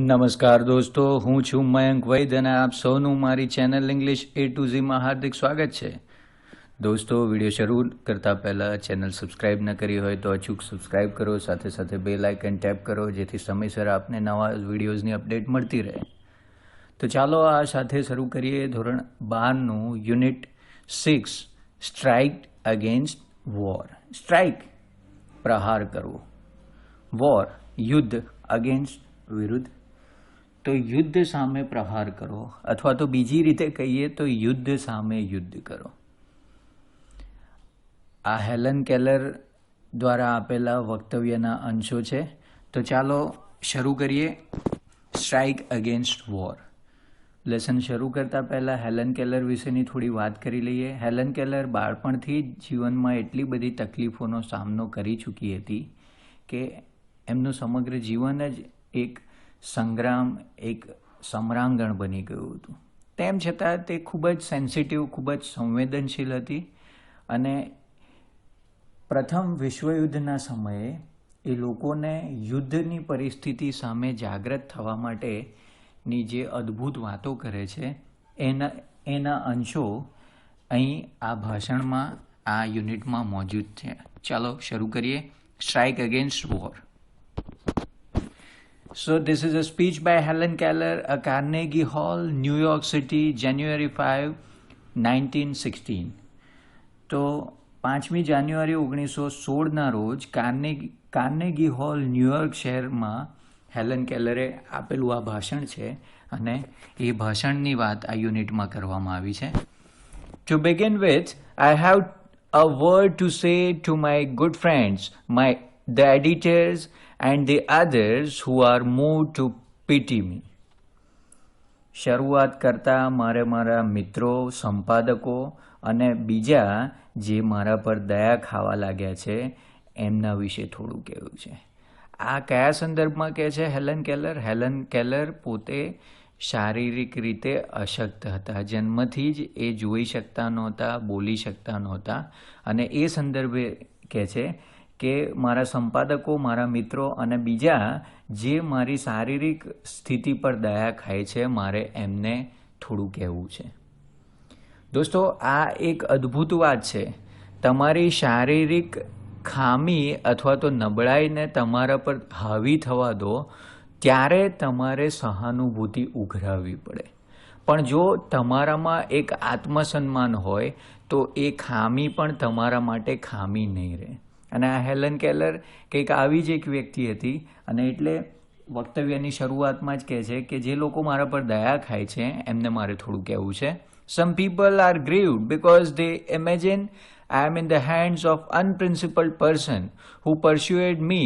નમસ્કાર દોસ્તો, હું છું મયંક વૈદ અને આપ સૌનું મારી channel English A to Z માં હાર્દિક સ્વાગત છે. દોસ્તો, વિડીયો શરૂ કરતા પહેલાં ચેનલ સબસ્ક્રાઇબ ન કરી હોય તો અચૂક સબસ્ક્રાઇબ કરો, સાથે સાથે બેલ આઇકન ટેપ કરો જેથી સમયસર આપને નવા વિડીયોઝની અપડેટ મળતી રહે. તો ચાલો આ સાથે શરૂ કરીએ ધોરણ 12નું unit 6 strike against war. Strike પ્રહાર કરવો, વોર યુદ્ધ, અગેન્સ્ટ વિરુદ્ધ. તો યુદ્ધ સામે પ્રહાર કરો, અથવા તો બીજી રીતે કહીએ તો યુદ્ધ સામે યુદ્ધ કરો. આ હેલન કેલર દ્વારા આપેલા વક્તવ્યના અંશો છે. તો ચાલો શરૂ કરીએ સ્ટ્રાઇક અગેન્સ્ટ વોર. લેસન શરૂ કરતા પહેલાં હેલન કેલર વિશેની થોડી વાત કરી લઈએ. હેલન કેલર બાળપણથી જ જીવનમાં એટલી બધી તકલીફોનો સામનો કરી ચૂકી હતી કે એમનું સમગ્ર જીવન જ એક સંગ્રામ, એક સમરાંગણ બની ગયું હતું. તેમ છતાં તે ખૂબ જ સેન્સિટિવ, ખૂબ જ સંવેદનશીલ હતી અને પ્રથમ વિશ્વયુદ્ધના સમયે એ લોકોને યુદ્ધની પરિસ્થિતિ સામે જાગૃત થવા માટેની જે અદ્ભુત વાતો કરે છે એના અંશો અહીં આ ભાષણમાં, આ યુનિટમાં મોજૂદ છે. ચાલો શરૂ કરીએ strike against war. So this is a speech by Helen Keller at Carnegie Hall, New York City, January 5, 1916. તો 5મી જાન્યુઆરી 1916ના રોજ કાર્નેગી હોલ, ન્યુયોર્ક શહેરમાં હેલન કેલરે આપેલું આ ભાષણ છે અને એ ભાષણની વાત આ યુનિટમાં કરવામાં આવી છે. To begin with, I have a word to say to my good friends, the editors and the others who are moved to pity me. શરૂઆત કરતા મારે મારા મિત્રો, સંપાદકો અને બીજા જે મારા પર દયા ખાવા લાગ્યા છે એમના વિશે થોડું કહેવું છે. આ કયા સંદર્ભમાં કહે છે હેલન કેલર? હેલન કેલર પોતે શારીરિક રીતે અશક્ત હતા. જન્મથી જ એ જોઈ શકતા નહોતા, બોલી શકતા નહોતા અને એ સંદર્ભે કહે છે કે મારા સંપાદકો, મારા મિત્રો અને બીજા જે મારી શારીરિક સ્થિતિ પર દયા ખાય છે, મારે એમને થોડું કહેવું છે. દોસ્તો, આ એક અદ્ભુત વાત છે. તમારી શારીરિક ખામી અથવા તો નબળાઈને તમારા પર હાવી થવા દો ત્યારે તમારે સહાનુભૂતિ ઉઘરાવવી પડે. પણ જો તમારામાં એક આત્મસન્માન હોય તો એ ખામી પણ તમારા માટે ખામી નહીં રહે. અને આ હેલન કેલર કંઈક આવી જ એક વ્યક્તિ હતી અને એટલે વક્તવ્યની શરૂઆતમાં જ કહે છે કે જે લોકો મારા પર દયા ખાય છે એમને મારે થોડું કહેવું છે. Some people are grieved because they imagine I am in the hands of unprincipled person who persuade me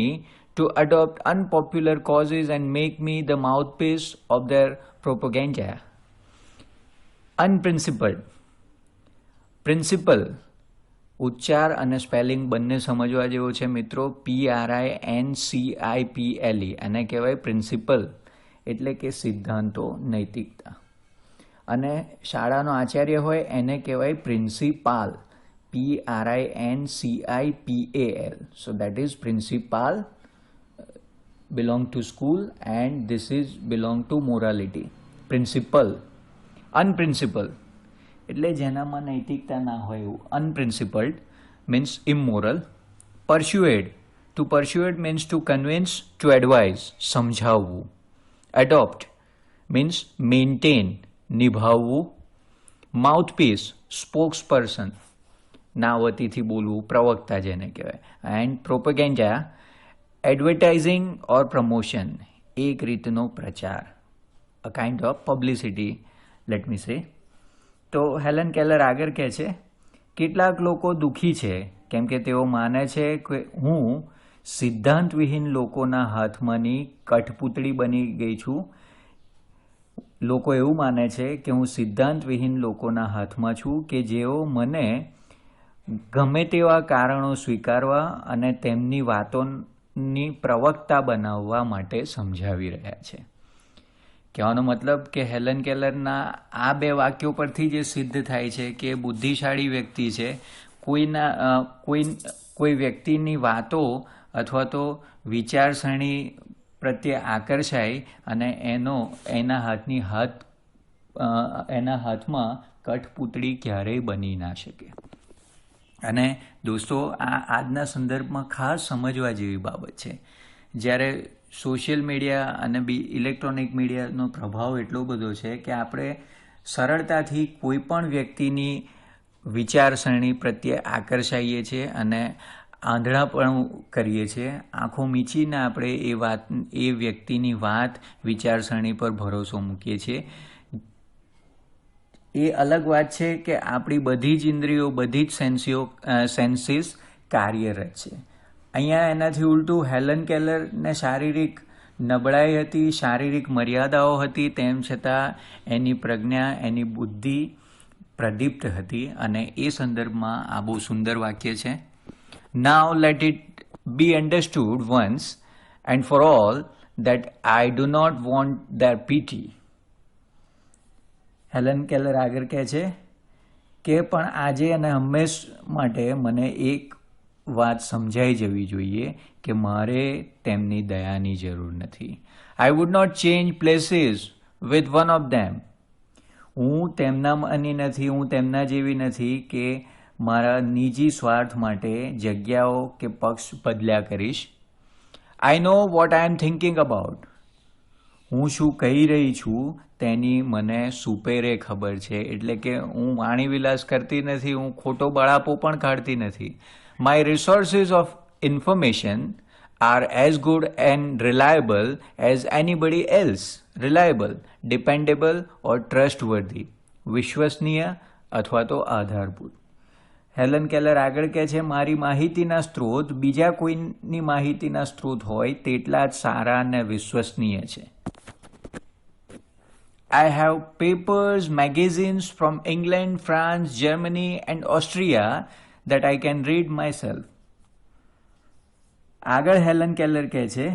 to adopt unpopular causes and make me the mouthpiece of their propaganda. Unprincipled. Principle. ઉચ્ચાર અને spelling બંને સમજવા જેવો છે મિત્રો. PRINCIPLE અને કહેવાય principal, એટલે કે સિદ્ધાંતો, નૈતિકતા. અને શાળાનો આચાર્ય હોય એને કહેવાય principal, PRINCIPAL. So that is principal belong to school and this is belong to morality. Principal. Unprincipled એટલે જેનામાં નૈતિકતા ના હોય એવું. Unprincipled means immoral. Persuade. To persuade means to convince, to advise, સમજાવવું. Adopt means maintain, નિભાવવું. Mouthpiece, spokesperson, નાવતીથી બોલવું, પ્રવક્તા જેને કહેવાય. And propaganda, advertising or promotion, એક રીતનો પ્રચાર, a kind of publicity, let me say. તો હેલન કેલર આગળ કહે છે કેટલાક લોકો દુઃખી છે કેમ કે તેઓ માને છે કે હું સિદ્ધાંતવિહીન લોકોના હાથમાંની કઠપૂતળી બની ગઈ છું. લોકો એવું માને છે કે હું સિદ્ધાંતવિહીન લોકોના હાથમાં છું કે જેઓ મને ગમે તેવા કારણો સ્વીકારવા અને તેમની વાતોની પ્રવક્તા બનાવવા માટે સમજાવી રહ્યા છે. કહેવાનો મતલબ કે હેલન કેલરના આ બે વાક્યો પરથી જે સિદ્ધ થાય છે કે બુદ્ધિશાળી વ્યક્તિ છે. કોઈ વ્યક્તિની વાતો અથવા તો વિચારસરણી પ્રત્યે આકર્ષાય અને એના હાથમાં કઠપૂતળી ક્યારેય બની ના શકે. અને દોસ્તો, આજના સંદર્ભમાં ખાસ સમજવા જેવી બાબત છે. જ્યારે સોશિયલ મીડિયા અને ઇલેક્ટ્રોનિક મીડિયાનો પ્રભાવ એટલો બધો છે કે આપણે સરળતાથી કોઈ પણ વ્યક્તિની વિચારસરણી પ્રત્યે આકર્ષાઈએ છીએ અને આંધળાપણું કરીએ છીએ. આંખો મીચીને આપણે એ વ્યક્તિની વાત, વિચારસરણી પર ભરોસો મૂકીએ છીએ. એ અલગ વાત છે કે આપણી બધી જ ઇન્દ્રિયો, બધી જ સેન્સીસ કાર્યરત છે. અહીંયા એનાથી ઉલટું હેલન કેલરને શારીરિક નબળાઈ હતી, શારીરિક મર્યાદાઓ હતી, તેમ છતાં એની પ્રજ્ઞા, એની બુદ્ધિ પ્રદીપ્ત હતી. અને એ સંદર્ભમાં આ બહુ સુંદર વાક્ય છે. Now let it be understood once and for all that I do not want their pity. Helen Keller આગળ કહે છે કે પણ આજે અને હંમેશ માટે મને એક વાત સમજાઈ જવી જોઈએ કે મારે તેમની દયાની જરૂર નથી. I would not change places with one of them. હું તેમના માની નથી, હું તેમના જેવી નથી કે મારા નિજી સ્વાર્થ માટે જગ્યાઓ કે પક્ષ બદલ્યા કરીશ. I know what I am thinking about. હું શું કહી રહી છું તેની મને સુપેરે ખબર છે. એટલે કે હું વાણીવિલાસ કરતી નથી, હું ખોટો બળાપો પણ કાઢતી નથી. My resources of information are as good and reliable as anybody else. Reliable, dependable or trustworthy. વિશ્વસનીય અથવા તો આધારભૂત. હેલન કેલર આગળ કહે છે, મારી માહિતીના સ્ત્રોત બીજા કોઈની માહિતીના સ્ત્રોત હોય તેટલા જ સારા અને વિશ્વસનીય છે. I have papers, magazines from England, France, Germany and Austria that I can read myself. આગળ હેલન કેલર કહે છે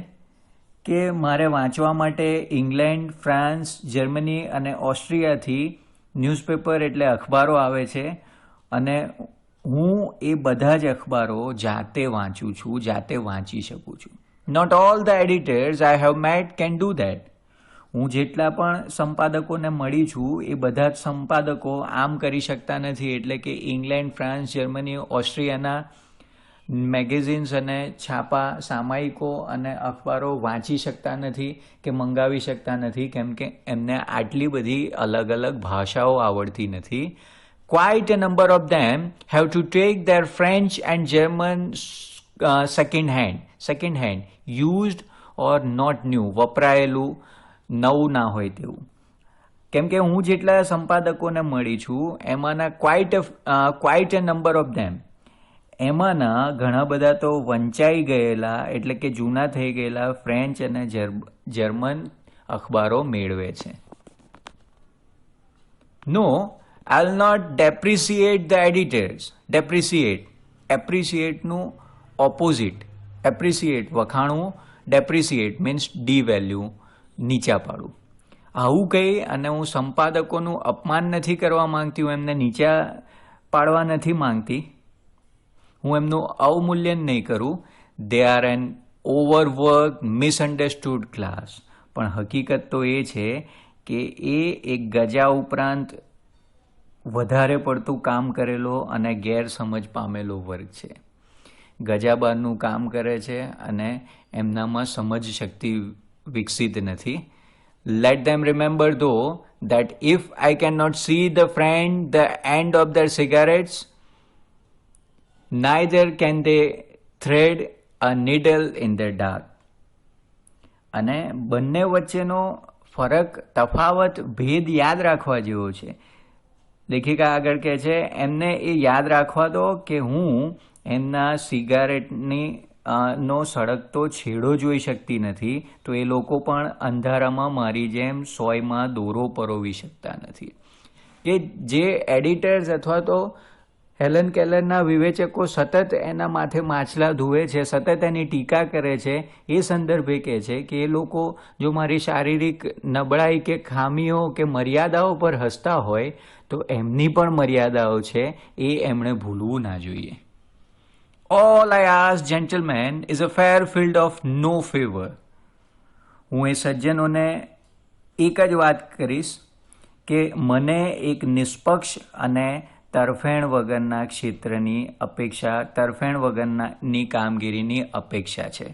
કે મારે વાંચવા માટે ઇંગ્લેન્ડ, ફ્રાન્સ, જર્મની અને ઓસ્ટ્રિયાથી ન્યૂઝપેપર એટલે અખબારો આવે છે અને હું એ બધા જ અખબારો જાતે વાંચું છું, જાતે વાંચી શકું છું. Not all the editors I have met can do that. હું જેટલા પણ સંપાદકોને મળી છું એ બધા જ સંપાદકો આમ કરી શકતા નથી. એટલે કે ઇંગ્લેન્ડ, ફ્રાન્સ, જર્મની, ઓસ્ટ્રિયાના મેગેઝિન્સ અને છાપા સામાયિકો અને અખબારો વાંચી શકતા નથી કે મંગાવી શકતા નથી, કેમ કે એમને આટલી બધી અલગ અલગ ભાષાઓ આવડતી નથી. Quite a number of them have to take their French and German second hand, used or not new, વપરાયેલું, નવું ના હોય તેવું. કેમ કે હું જેટલા સંપાદકોને મળી છું એમાંના quite a number of them, એમાંના ઘણા બધા તો વંચાઈ ગયેલા એટલે કે જૂના થઈ ગયેલા ફ્રેન્ચ અને જર્મન અખબારો મેળવે છે. No, I'll not depreciate the editors. Appreciate નું opposite. Appreciate વખાણવું, depreciate means devalue, નીચા પાડવું. આવું કહી અને હું સંપાદકોનું અપમાન નથી કરવા માંગતી, હું એમને નીચા પાડવા નથી માંગતી, હું એમનું અવમૂલ્યન નહીં કરું. They are an overworked, misunderstood class. પણ હકીકત તો એ છે કે એ એક ગજા ઉપરાંત વધારે પડતું કામ કરેલો અને ગેરસમજ પામેલો વર્ગ છે. ગજાબારનું કામ કરે છે અને એમનામાં સમજ શક્તિ વિકસિત નથી. Let them remember though that if I cannot see the end of their cigarettes, neither can they thread a needle in the dark. અને બંને વચ્ચેનો ફરક, તફાવત, ભેદ યાદ રાખવા જેવો છે. લેખિકા આગળ કહે છે એમને એ યાદ રાખવા દો કે હું એમના સિગારેટની નો સળગતો છેડો જોઈ શકતી નથી, તો એ લોકો પણ અંધારામાં મારી જેમ સોયમાં દોરો પરોવી શકતા નથી. કે જે એડિટર્સ અથવા તો હેલન કેલરના વિવેચકો સતત એના માથે માછલા ધુએ છે, સતત એની ટીકા કરે છે, એ સંદર્ભે કહે છે કે એ લોકો જો મારી શારીરિક નબળાઈ કે ખામીઓ કે મર્યાદાઓ પર હસતા હોય તો એમની પણ મર્યાદાઓ છે, એ એમણે ભૂલવું ના જોઈએ. All I ask, gentlemen, is a fair field of no favor. હું એ સજ્જનોને એક જ વાત કરીશ કે મને એક નિષ્પક્ષ અને તરફેણ વગરના ક્ષેત્રની અપેક્ષા, તરફેણ વગરની કામગીરીની અપેક્ષા છે.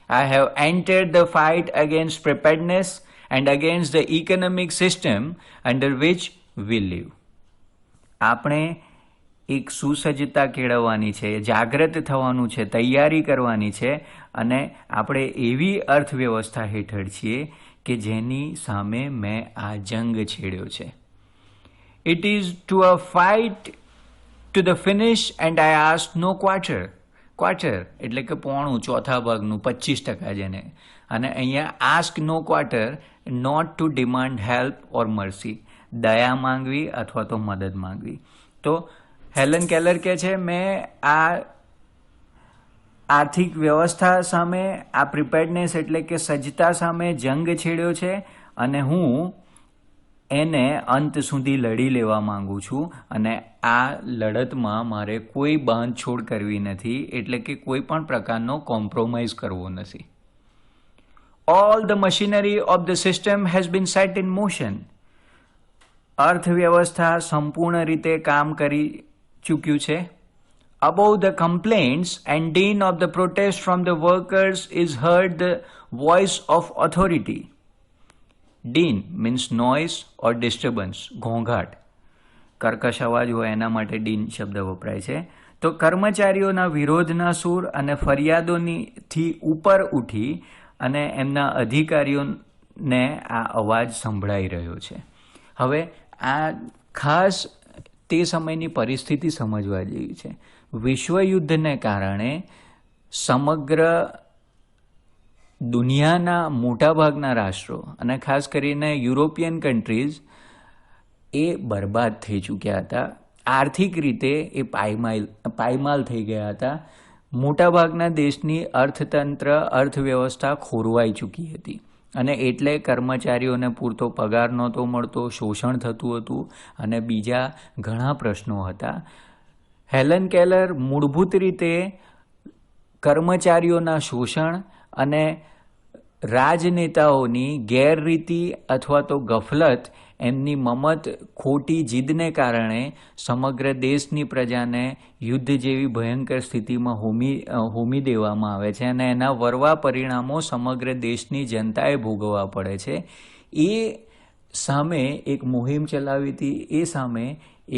I have entered the fight against preparedness and against the economic system under which we live. આપણે એક સુસજ્જતા કેળવવાની છે, જાગૃત થવાનું છે, તૈયારી કરવાની છે અને આપણે એવી અર્થવ્યવસ્થા હેઠળ છીએ કે જેની સામે મેં આ જંગ છેડ્યો છે. It is to a fight to the finish and I ask no quarter. Quarter એટલે કે પોણું, ચોથા ભાગનું, 25% જેને. અને અહીંયા ask no quarter, not to demand help or mercy, દયા માંગવી અથવા તો મદદ માંગવી. તો હેલન કેલર કહે છે મેં આ આર્થિક વ્યવસ્થા સામે, આ પ્રિપેર્ડનેસ એટલે કે સજ્જતા સામે જંગ છેડ્યો છે અને હું એને અંત સુધી લડી લેવા માંગુ છું અને આ લડતમાં મારે કોઈ બાંધછોડ કરવી નથી, એટલે કે કોઈ પણ પ્રકારનો કોમ્પ્રોમાઇઝ કરવો નથી. All the machinery of the system has been set in motion. અર્થવ્યવસ્થા સંપૂર્ણ રીતે કામ કરી ચૂક્યું છે. Above the complaints and din of the protest from the workers is heard the voice of authority. Din means noise or disturbance, ઘોંઘાટ. કર્કશ અવાજ હોય એના માટે ડીન શબ્દ વપરાય છે. તો કર્મચારીઓના વિરોધના સૂર અને ફરિયાદોથી ઉપર ઉઠી અને એમના અધિકારીઓને આ અવાજ સંભળાઈ રહ્યો છે. હવે આ ખાસ તે સમયની પરિસ્થિતિ સમજવા જેવી છે. વિશ્વયુદ્ધને કારણે સમગ્ર દુનિયાના મોટાભાગના રાષ્ટ્રો અને ખાસ કરીને યુરોપિયન કન્ટ્રીઝ એ બરબાદ થઈ ચૂક્યા હતા. આર્થિક રીતે એ પાયમાલ થઈ ગયા હતા. મોટાભાગના દેશની અર્થવ્યવસ્થા ખોરવાઈ ચૂકી હતી અને એટલે કર્મચારીઓને પૂરતો પગાર નહોતો મળતો, શોષણ થતું હતું અને બીજા ઘણા પ્રશ્નો હતા. હેલન કેલર મૂળભૂત રીતે કર્મચારીઓના શોષણ અને રાજનેતાઓની ગેરરીતિ અથવા તો ગફલત, એમની મમત, ખોટી જીદને કારણે સમગ્ર દેશની પ્રજાને યુદ્ધ જેવી ભયંકર સ્થિતિમાં હોમી દેવામાં આવે છે અને એના વરવા પરિણામો સમગ્ર દેશની જનતાએ ભોગવવા પડે છે. એ સામે એક મુહિમ ચલાવી હતી, એ સામે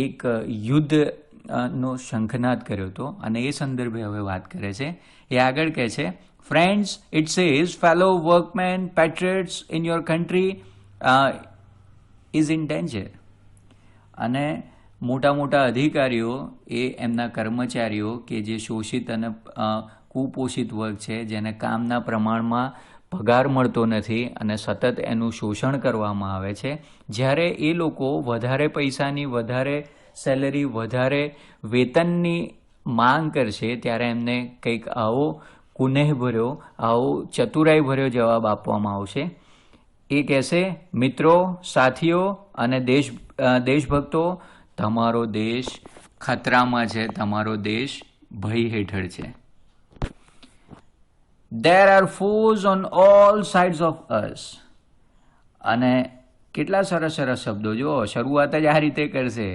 એક યુદ્ધનો શંખનાદ કર્યો હતો અને એ સંદર્ભે હવે વાત કરે છે. એ આગળ કહે છે, Friends, it says, fellow workmen, patriots in your country is in danger. અને મોટા મોટા અધિકારીઓ એ એમના કર્મચારીઓ કે જે શોષિત અને કુપોષિત વર્ગ છે, જેને કામના પ્રમાણમાં પગાર મળતો નથી અને સતત એનું શોષણ કરવામાં આવે છે, જ્યારે એ લોકો વધારે પૈસાની, વધારે સેલરી, વધારે વેતનની માંગ કરશે ત્યારે એમને કંઈક આવો કુનેહભર્યો, આવો ચતુરાઈભર્યો જવાબ આપવામાં આવશે. એ કહેશે, મિત્રો, સાથીઓ અને દેશભક્તો, તમારો દેશ ખતરામાં છે, તમારો દેશ ભય હેઠળ છે. There are foes on all sides of us. અને કેટલા સરસ સરસ શબ્દો જો, શરૂઆત જ આ રીતે કરશે.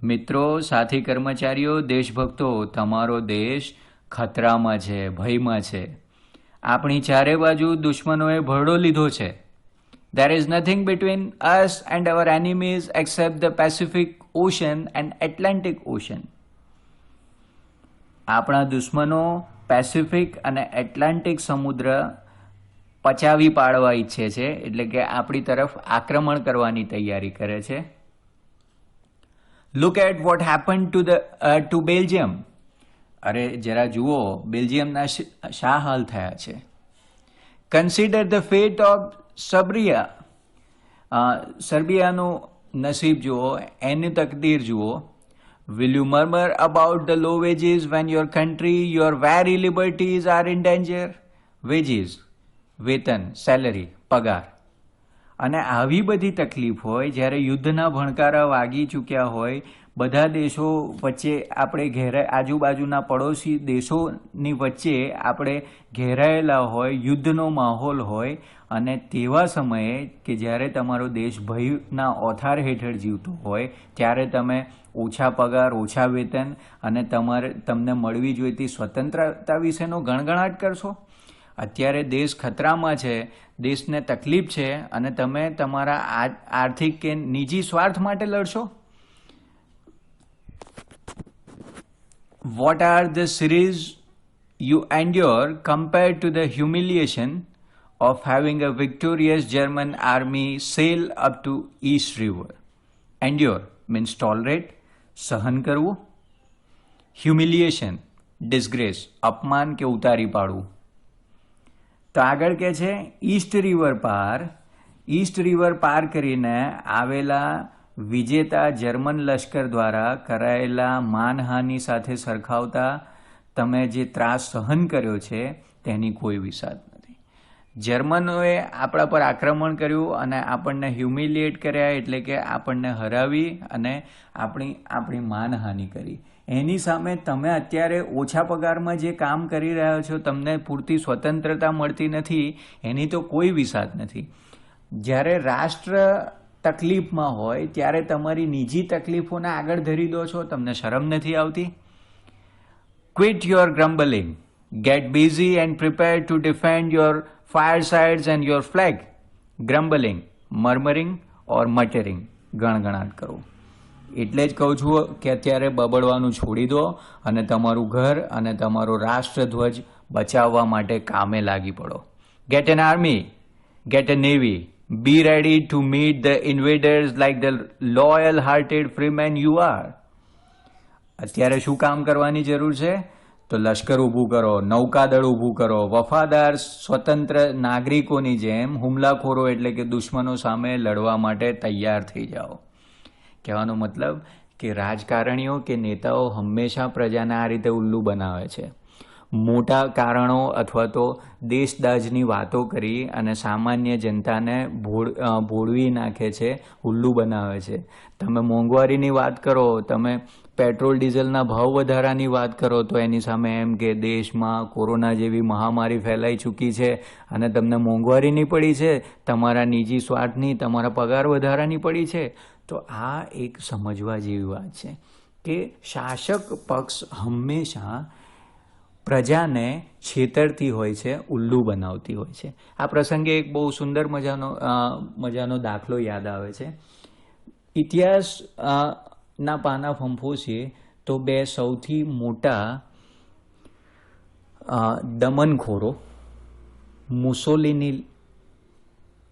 મિત્રો, સાથી કર્મચારીઓ, દેશભક્તો, તમારો દેશ ખતરામાં છે, ભયમાં છે. આપણી ચારે બાજુ દુશ્મનોએ ભરડો લીધો છે. There is nothing between us and our enemies except the Pacific Ocean and Atlantic Ocean. આપણા દુશ્મનો પેસિફિક અને એટલાન્ટિક સમુદ્ર પચાવી પાડવા ઈચ્છે છે, એટલે કે આપણી તરફ આક્રમણ કરવાની તૈયારી કરે છે. Look at what happened to Belgium. અરે જરા જુઓ બેલ્જિયમના શા હાલ થયા છે. Consider the fate of Serbia. સર્બિયાનું નસીબ જુઓ, એની તકદીર જુઓ. Will you murmur about the low wages when your country, your very liberties are in danger? Wages, વેતન, સેલરી, પગાર. અને આવી બધી તકલીફ હોય, જ્યારે યુદ્ધના ભણકારા વાગી ચૂક્યા હોય, બધા દેશો વચ્ચે આપણે આજુબાજુના પડોશી દેશોની વચ્ચે આપણે ઘેરાયેલા હોય, યુદ્ધનો માહોલ હોય, અને તેવા સમયે કે જ્યારે તમારો દેશ ભયના ઓથાર હેઠળ જીવતો હોય ત્યારે તમે ઓછા પગાર, ઓછા વેતન અને તમને મળવી જોઈતી સ્વતંત્રતા વિશેનો ગણગણાટ કરશો? અત્યારે દેશ ખતરામાં છે, દેશને તકલીફ છે અને તમે તમારા આર્થિક કે નિજી સ્વાર્થ માટે લડશો? What are the series you endure compared to the humiliation of having a victorious German army sail up to East River? Endure means tolerate, સહન કરવું. Humiliation, disgrace, અપમાન કે ઉતારી પાડવું. તો આગળ કે છે ઈસ્ટ રિવર પાર કરીને આવેલા વિજેતા જર્મન લશ્કર દ્વારા કરાયેલા માનહાનિ સાથે સરખાવતા તમે જે ત્રાસ સહન કર્યો છે તેની કોઈ વિસાદ નથી. જર્મનોએ આપણા પર આક્રમણ કર્યું અને આપણને હ્યુમિલિએટ કર્યા, એટલે કે આપણને હરાવી અને આપણી માનહાનિ કરી. એની સામે તમે અત્યારે ઓછા પગારમાં જે કામ કરી રહ્યા છો, તમને પૂરતી સ્વતંત્રતા મળતી નથી, એની તો કોઈ વિસાદ નથી. જ્યારે રાષ્ટ્ર તકલીફમાં હોય ત્યારે તમારી નિજી તકલીફોને આગળ ધરી દો છો, તમને શરમ નથી આવતી? Quit your grumbling, get busy and prepare to defend your firesides and your flag. Grumbling, murmuring or muttering, ગણગણાટ કરો. એટલે જ કહું છું કે અત્યારે બબડવાનું છોડી દો અને તમારું ઘર અને તમારો રાષ્ટ્રધ્વજ બચાવવા માટે કામે લાગી પડો. Get an army, get a navy. Be ready to meet the invaders like the loyal-hearted freemen you are. અત્યારે શું કામ કરવાની જરૂર છે? તો લશ્કર ઊભું કરો, નૌકાદળ ઊભું કરો, વફાદાર સ્વતંત્ર નાગરિકોની જેમ હુમલાખોરો એટલે કે દુશ્મનો સામે લડવા માટે તૈયાર થઈ જાઓ. કહેવાનો મતલબ કે રાજકારણીઓ કે નેતાઓ હંમેશા પ્રજાને આ રીતે ઉલ્લુ બનાવે છે. મોટા કારણો અથવા તો દેશદાજની વાતો કરી અને સામાન્ય જનતાને ભોળવી નાખે છે, ઉલ્લુ બનાવે છે. તમે મોંઘવારીની વાત કરો, તમે પેટ્રોલ ડીઝલના ભાવ વધારાની વાત કરો તો એની સામે એમ કે દેશમાં કોરોના જેવી મહામારી ફેલાઈ ચૂકી છે અને તમને મોંઘવારીની પડી છે, તમારા નિજી સ્વાર્થની, તમારા પગાર વધારાની પડી છે. તો આ એક સમજવા જેવી વાત છે કે શાસક પક્ષ હંમેશા પ્રજાને છેતરતી હોય છે, ઉલ્લુ બનાવતી હોય છે. આ પ્રસંગે એક બહુ સુંદર મજાનો દાખલો યાદ આવે છે. ઇતિહાસના પાના ફંફોશીએ તો બે સૌથી મોટા દમનખોરો મુસોલિની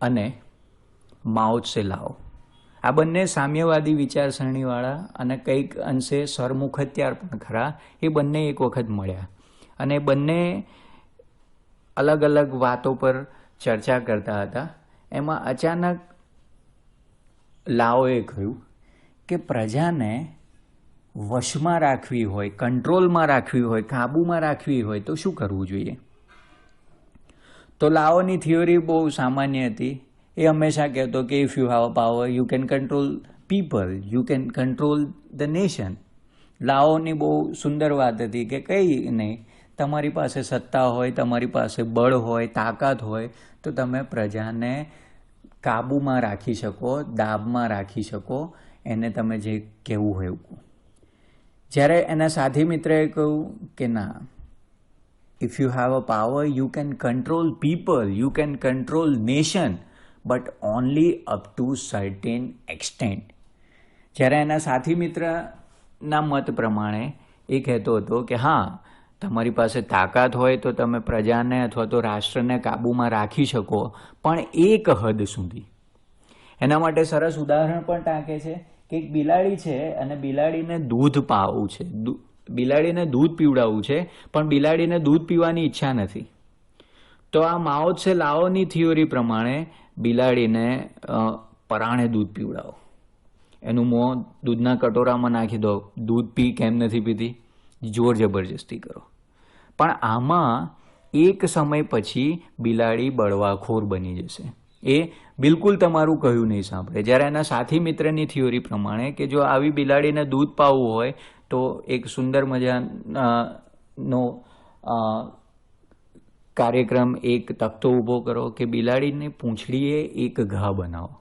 અને માઓ ત્સે-તુંગ, આ બંને સામ્યવાદી વિચારસરણીવાળા અને કંઈક અંશે સરમુખત્યાર પણ ખરા. એ બંને એક વખત મળ્યા અને બંને અલગ અલગ વાતો પર ચર્ચા કરતા હતા. એમાં અચાનક લાઓએ કહ્યું કે પ્રજાને વશમાં રાખવી હોય, કંટ્રોલમાં રાખવી હોય, કાબૂમાં રાખવી હોય તો શું કરવું જોઈએ? તો લાઓની થિયોરી બહુ સામાન્ય હતી. એ હંમેશા કહેતો કે if you have a power you can control people, you can control the nation. લાઓની બહુ સુંદર વાત હતી કે કંઈ નહીં, તમારી પાસે સત્તા હોય, તમારી પાસે બળ હોય, તાકાત હોય તો તમે પ્રજાને કાબૂમાં રાખી શકો, દાબમાં રાખી શકો, એને તમે જે કહેવું હોય એવું. જ્યારે એના સાથી મિત્રએ કહ્યું કે ના, if you have a power you can control people, you can control nation, but only up to certain extent. જ્યારે એના સાથી મિત્રના મત પ્રમાણે એ કહેતો હતો કે હા, તમારી પાસે તાકાત હોય તો તમે પ્રજાને અથવા તો રાષ્ટ્રને કાબૂમાં રાખી શકો, પણ એક હદ સુધી. એના માટે સરસ ઉદાહરણ પણ ટાંકે છે કે એક બિલાડી છે અને બિલાડીને દૂધ પાવું છે, બિલાડીને દૂધ પીવડાવવું છે, પણ બિલાડીને દૂધ પીવાની ઈચ્છા નથી. તો આ માઓ ત્સે-લાઓની થિયોરી પ્રમાણે બિલાડીને પરાણે દૂધ પીવડાવો, એનું મોં દૂધના કટોરામાં નાખી દો, દૂધ પી કેમ નથી પીતી, જોર જબરજસ્તી કરો. પણ આમાં એક સમય પછી બિલાડી બળવાખોર બની જશે, એ બિલકુલ તમારું કહ્યું નહીં સાંભળે. જ્યારે એના સાથી મિત્રની થિયોરી પ્રમાણે કે જો આવી બિલાડીને દૂધ પાવું હોય તો એક સુંદર મજાનો કાર્યક્રમ, એક તખ્તો ઊભો કરો કે બિલાડીને પૂંછડીએ એક ઘા બનાવો.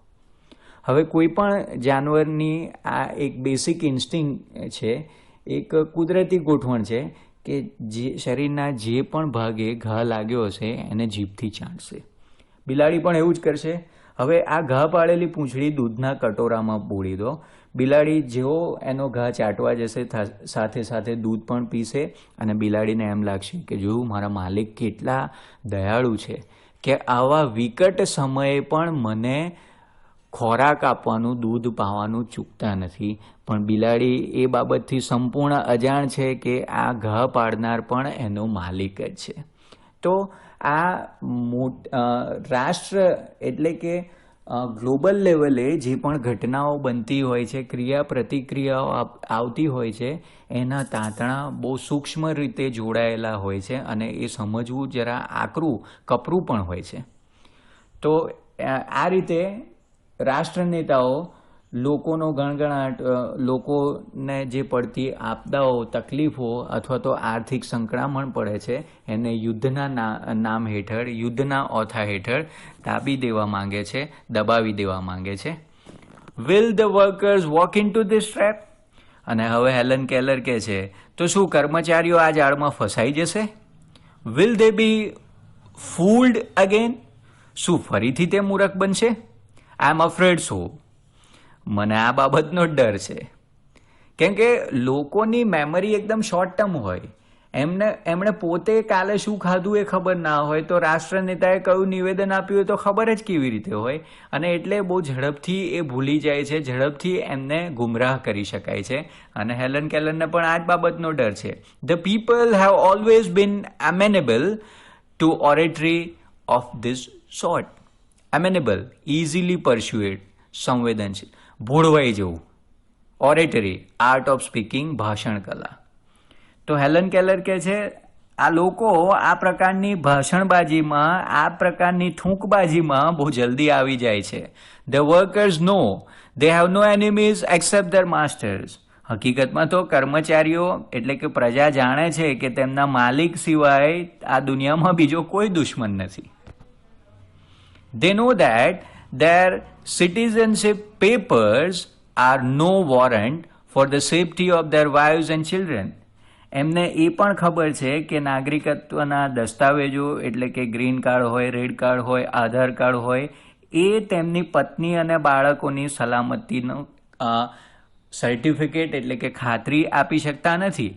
હવે કોઈ પણ જાનવરની આ એક બેસિક ઇન્સ્ટિંક્ટ છે, એક કુદરતી ગોઠવણ છે કે જે શરીરના જે પણ ભાગે ઘા લાગ્યો હશે એને જીભથી ચાટશે. બિલાડી પણ એવું જ કરશે. હવે આ ઘા પાડેલી પૂંછડી દૂધના કટોરામાં બોળી દો. બિલાડી જેવો એનો ઘા ચાટવા જશે સાથે સાથે દૂધ પણ પીશે અને બિલાડીને એમ લાગશે કે જોયું મારા માલિક કેટલા દયાળુ છે કે આવા વિકટ સમયે પણ મને ખોરાક આપવાનું, દૂધ પાવાનું ચૂકતા નથી. પણ બિલાડી એ બાબતથી સંપૂર્ણ અજાણ છે કે આ ઘા પાડનાર પણ એનો માલિક જ છે. તો આ રાષ્ટ્ર એટલે કે ગ્લોબલ લેવલે જે પણ ઘટનાઓ બનતી હોય છે, ક્રિયા પ્રતિક્રિયાઓ આવતી હોય છે, એના તાંતણા બહુ સૂક્ષ્મ રીતે જોડાયેલા હોય છે અને એ સમજવું જરા આકરું, કપરું પણ હોય છે. તો આ રીતે રાષ્ટ્રનેતાઓ લોકોનો ગણગણાટ, લોકોને જે પડતી આપદાઓ, તકલીફો અથવા તો આર્થિક સંકળામણ પડે છે એને યુદ્ધના નામ હેઠળ, યુદ્ધના ઓથા હેઠળ દાબી દેવા માંગે છે, દબાવી દેવા માંગે છે. Will the workers walk in two this trap? અને હવે હેલન કેલર કહે છે તો શું કર્મચારીઓ આ જાળમાં ફસાઈ જશે? Will they be fooled again? શું ફરીથી તે મૂરખ બનશે? I am afraid so. મને આ બાબતનો જ ડર છે. કેમ કે લોકોની મેમરી એકદમ શોર્ટ ટર્મ હોય. એમણે પોતે કાલે શું ખાધું એ ખબર ના હોય, તો રાષ્ટ્રનેતાએ કયું નિવેદન આપ્યું હોય તો ખબર જ કેવી રીતે હોય. અને એટલે બહુ ઝડપથી એ ભૂલી જાય છે, ઝડપથી એમને ગુમરાહ કરી શકાય છે. અને હેલન કેલરને પણ આ જ બાબતનો ડર છે. The people have always been amenable to oratory of this sort. Amenable, easily persuaded, સંવેદનશીલ, ભોળવાઈ જવું. ઓરેટરી, આર્ટ ઓફ સ્પીકિંગ, ભાષણ કલા. તો હેલન કેલર કહે છે આ લોકો આ પ્રકારની ભાષણબાજીમાં, આ પ્રકારની થૂંકબાજીમાં બહુ જલ્દી આવી જાય છે. The workers know they have no enemies except their masters. હકીકતમાં તો કર્મચારીઓ એટલે કે પ્રજા જાણે છે કે તેમના માલિક સિવાય આ દુનિયામાં બીજો કોઈ દુશ્મન નથી. They know that their citizenship papers are no warrant for the safety of their wives and children. એમને એ પણ ખબર છે કે નાગરિકત્વના દસ્તાવેજો એટલે કે ગ્રીન કાર્ડ હોય, રેડ કાર્ડ હોય, આધાર કાર્ડ હોય, એ તેમની પત્ની અને બાળકોની સલામતીનો સર્ટિફિકેટ એટલે કે ખાતરી આપી શકતા નથી.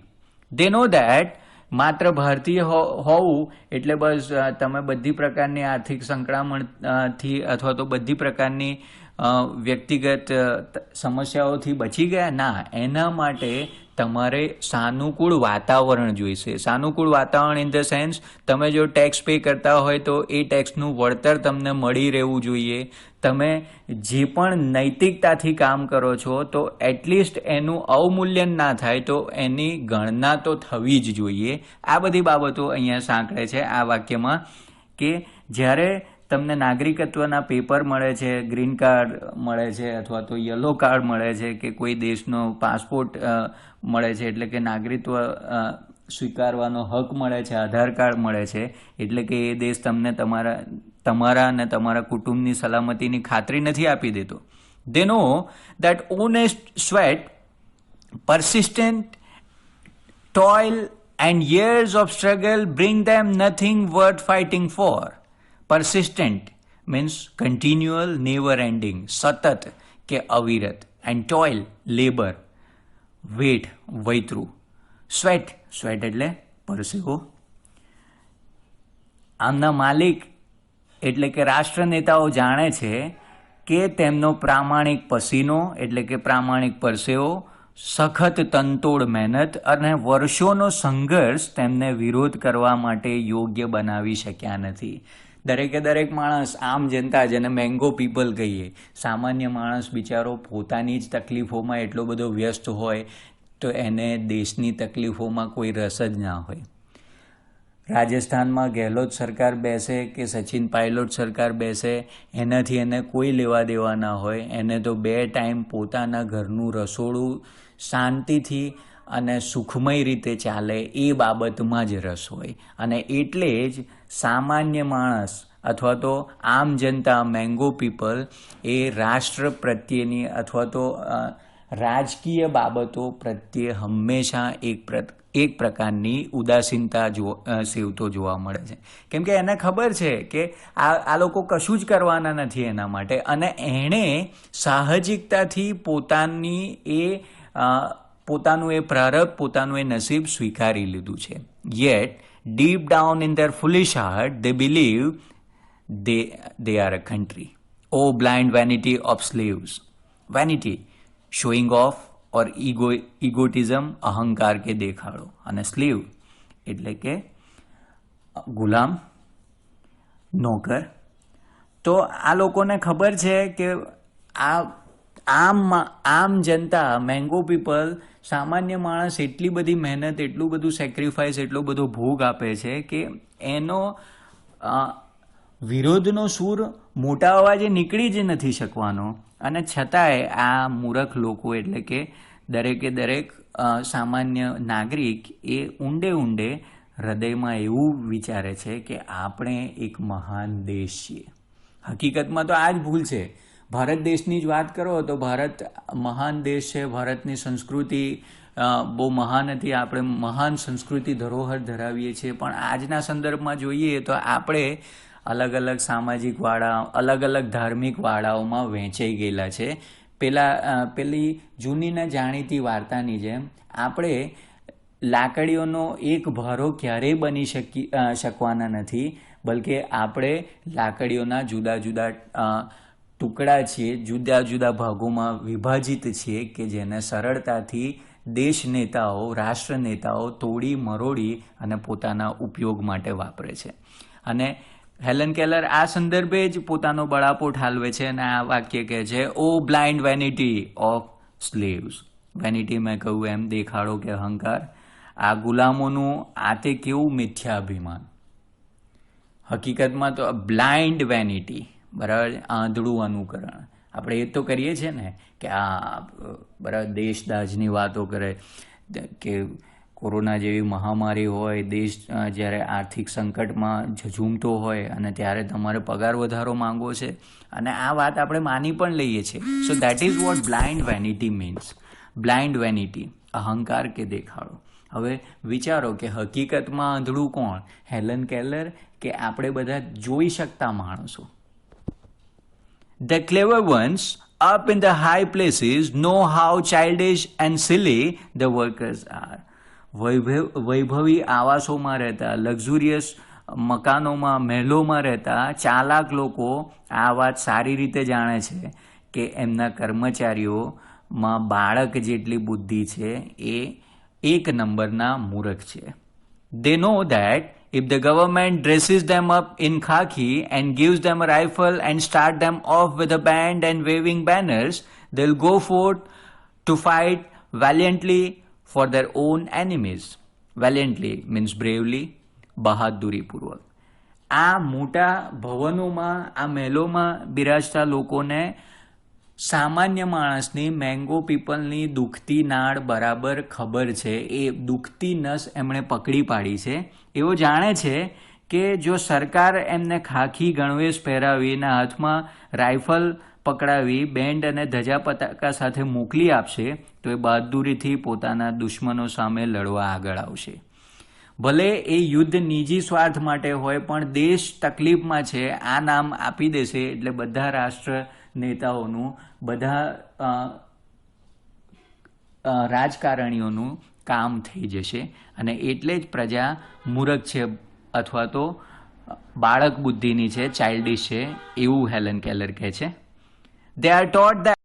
They know that માત્ર ભારતીય હોવું એટલે બસ તમે બધી પ્રકારની આર્થિક સંકળામણથી અથવા તો બધી પ્રકારની વ્યક્તિગત સમસ્યાઓથી બચી ગયા? ના, એના માટે તમારે સાનુકૂળ વાતાવરણ જોઈશે. સાનુકૂળ વાતાવરણ ઇન ધ સેન્સ, તમે જો ટેક્સ પે કરતા હોય તો એ ટેક્સનું વળતર તમને મળી રહેવું જોઈએ. તમે જે પણ નૈતિકતાથી કામ કરો છો તો એટલીસ્ટ એનું અવમૂલ્યન ના થાય, તો એની ગણના તો થવી જ જોઈએ. આ બધી બાબતો અહીંયા સાંકળે છે આ વાક્યમાં કે જ્યારે તમને નાગરિકત્વના પેપર મળે છે, ગ્રીન કાર્ડ મળે છે અથવા તો યલો કાર્ડ મળે છે કે કોઈ દેશનો પાસપોર્ટ મળે છે એટલે કે નાગરિકત્વ સ્વીકારવાનો હક મળે છે, આધાર કાર્ડ મળે છે, એટલે કે એ દેશ તમને તમારા અને તમારા કુટુંબની સલામતીની ખાતરી નથી આપી દેતો. They know that honest sweat, persistent toil and years of struggle bring them nothing worth fighting for. Persistent means continual, never ending, સતત કે અવિરત. And toil, labor, wait, વૈતરું. Sweat એટલે પરસેવો. આમના માલિક એટલે કે રાષ્ટ્ર નેતાઓ જાણે છે કે તેમનો પ્રામાણિક પસીનો એટલે કે પ્રામાણિક પરસેવો, સખત તનતોડ મહેનત અને વર્ષોનો સંઘર્ષ તેમને વિરોધ કરવા માટે યોગ્ય બનાવી શક્યા નથી. દરેકે દરેક માણસ, આમ જનતા, જેને મેંગો પીપલ કહીએ, સામાન્ય માણસ બિચારો પોતાની જ તકલીફોમાં એટલો બધો વ્યસ્ત હોય તો એને દેશની તકલીફોમાં કોઈ રસ જ ના હોય. રાજસ્થાનમાં ગેહલોત સરકાર બેસે કે સચિન પાયલોટ સરકાર બેસે એનાથી એને કોઈ લેવા દેવા ના હોય. એને તો 2 ટાઈમ પોતાના ઘરનું રસોડું શાંતિથી અને સુખમય રીતે ચાલે એ બાબતમાં જ રસ હોય. અને એટલે જ સામાન્ય માણસ અથવા તો આમ જનતા, મેંગો પીપલ એ રાષ્ટ્ર પ્રત્યેની અથવા તો રાજકીય બાબતો પ્રત્યે હંમેશા એક પ્રકારની ઉદાસીનતા સેવતો જોવા મળે છે. કેમ કે એને ખબર છે કે આ લોકો કશું જ કરવાના નથી એના માટે, અને એણે સાહજિકતાથી પોતાનું એ પ્રારબ્ધ, પોતાનું એ નસીબ સ્વીકારી લીધું છે. Yet, deep down in their foolish heart, they believe they are a country. Oh, blind vanity of slaves. Vanity, showing off or egotism, અહંકાર કે દેખાડો. અને સ્લીવ એટલે કે ગુલામ, નોકર. તો આ લોકોને ખબર છે કે આમ જનતા, મેંગો પીપલ, સામાન્ય માણસ એટલી બધી મહેનત, એટલું બધું સેક્રિફાઈસ, એટલો બધો ભોગ આપે છે કે એનો વિરોધનો સૂર મોટા અવાજે નીકળી જ નથી શકવાનો. અને છતાંય આ મૂર્ખ લોકો એટલે કે દરેક સામાન્ય નાગરિક એ ઊંડે હૃદયમાં એવું વિચારે છે કે આપણે એક મહાન દેશ છીએ. હકીકતમાં તો આ જ ભૂલ છે. ભારત દેશની જ વાત કરો તો ભારત મહાન દેશ છે. ભારતની સંસ્કૃતિ બહુ મહાન હતી. આપણે મહાન સંસ્કૃતિ ધરોહર ધરાવીએ છીએ. પણ આજના સંદર્ભમાં જોઈએ તો આપણે અલગ અલગ સામાજિક વાળા, અલગ અલગ ધાર્મિક વાળાઓમાં વહેંચાઈ ગયેલા છે. પેલી જૂનીના જાણીતી વાર્તાની જેમ આપણે લાકડીઓનો એક ભારો ક્યારેય બની શકવાના નથી, બલકે આપણે લાકડીઓના જુદા જુદા ટુકડા છીએ, જુદા જુદા ભાગોમાં વિભાજિત છીએ કે જેને સરળતાથી દેશ નેતાઓ, રાષ્ટ્ર નેતાઓ તોડી મરોડી અને પોતાના ઉપયોગ માટે વાપરે છે. અને હેલન કેલર આ સંદર્ભે જ પોતાનો બળાપો ઠાલવે છે અને આ વાક્ય કહે છે, O blind vanity of slaves. Vanity મેં કહ્યું એમ દેખાડો કે અહંકાર. આ ગુલામોનું આ તે કેવું મિથ્યાભિમાન. હકીકતમાં તો બ્લાઇન્ડ વેનિટી, બરાબર, આંધળું અનુકરણ. આપણે એ તો કરીએ છીએ ને કે બરાબર દેશદાજની વાતો કરે કે કોરોના જેવી મહામારી હોય, દેશ જ્યારે આર્થિક સંકટમાં ઝઝૂમતો હોય અને ત્યારે તમારે પગાર વધારો માંગવો છે, અને આ વાત આપણે માની પણ લઈએ છીએ. So that is what blind vanity means. Blind vanity, અહંકાર કે દેખાડો. હવે વિચારો કે હકીકતમાં આંધળું કોણ? હેલન કેલર કે આપણે બધા જોઈ શકતા માણસો? The clever ones up in the high places know how childish and silly the workers are. વૈભવી આવાસોમાં રહેતા, લક્ઝુરિયસ મકાનોમાં, મહેલોમાં રહેતા ચાલાક લોકો આ વાત સારી રીતે જાણે છે કે એમના કર્મચારીઓમાં બાળક જેટલી બુદ્ધિ છે એ એક નંબરના મૂર્ખ છે. They know that if the government dresses them up in khaki and gives them a rifle and start them off with a band and waving banners, they'll go forth to fight valiantly for their own enemies. Valiantly means bravely, બહાદુરીપૂર્વક. આ મોટા ભવનોમાં, આ મહેલોમાં બિરાજતા લોકોને સામાન્ય માણસની, mango પીપલની દુખતી નાળ બરાબર ખબર છે. એ દુખતી નસ એમણે પકડી પાડી છે. એવો જાણે છે કે જો સરકાર એમને ખાખી ગણવેશ પહેરાવીને હાથમાં રાઇફલ પકડાવી, બેન્ડ અને ધજા પતાકા સાથે મોકલી આપશે તો એ બહાદુરીથી પોતાના દુશ્મનો સામે લડવા આગળ આવશે. ભલે એ યુદ્ધ નિજી સ્વાર્થ માટે હોય, પણ દેશ તકલીફમાં છે આ નામ આપી દેશે એટલે બધા રાષ્ટ્ર નેતાઓનું, બધા રાજકારણીઓનું કામ થઈ જશે. અને એટલે જ પ્રજા મૂર્ખ છે અથવા તો બાળક બુદ્ધિની છે, ચાઇલ્ડિશ છે, એવું હેલન કેલર કહે છે. They are taught that